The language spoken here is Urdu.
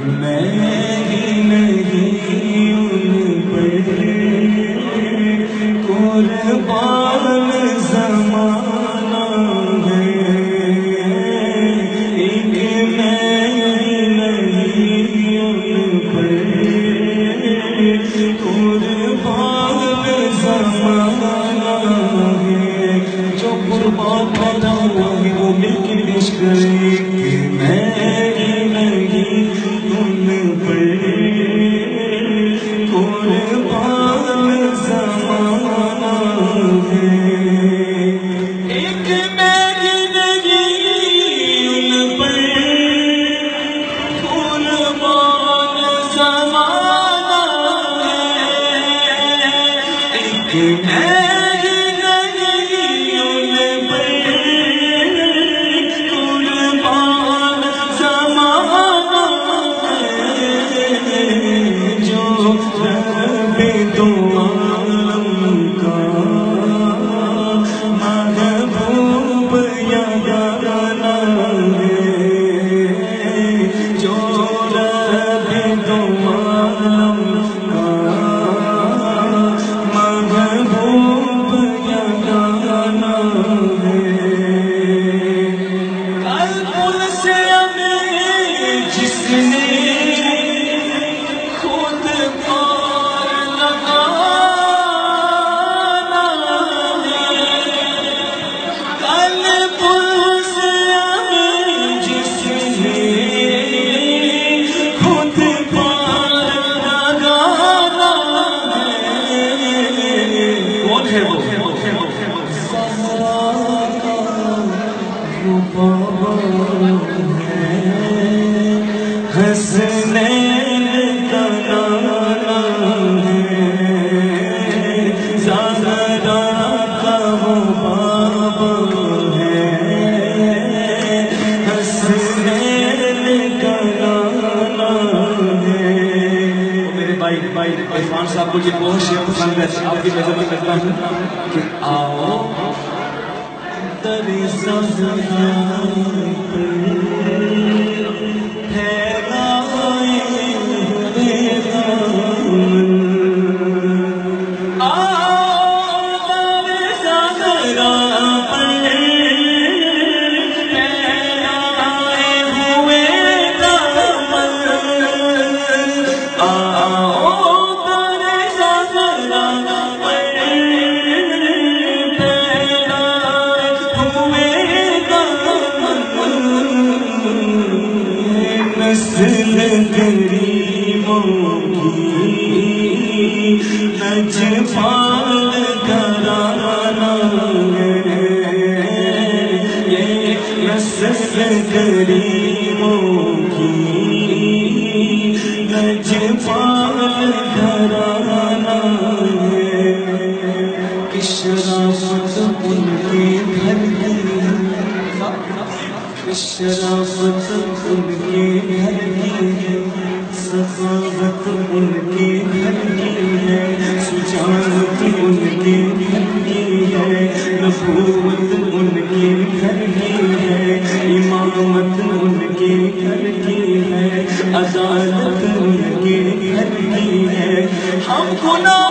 میں ہی نہیں ان پر قربان زمانہ ہے، ایک میں ہی نہیں ان پر قربان زمانہ ہے، جو قربان پیدا ہوا ہے وہ مل کے پیش کرے کہ میں ہی نہیں ان پر قربان زمانہ ہے، ایک میں ہی نہیں ان پر قربان زمانہ ہے، ایک میں حسنین کا نانا ہے، زہرا کا وہ بابا ہے، حسنین کا نانا ہے۔ میرے بھائی عرفان صاحب کو یہ بہت شعر پسند ہے، آپ کی عزت کرتا ہوں کہ آؤ تری زہرا نسل گریبوں کی نجفان گھرانہ ہے، یہ نسل گریبوں کی نجفان گھرانہ ہے، کہ شرافت ان کے گھر کی، شرافت ان کے گھر کی ہے، سخاوت ان کے گھر کی ہے، شجاعت ان کے گھر کی ہے، نبوت ان کے گھر کی ہے، امامت ان کے گھر کی ہے، عدالت ان کے گھر کی ہے، ہم گناہ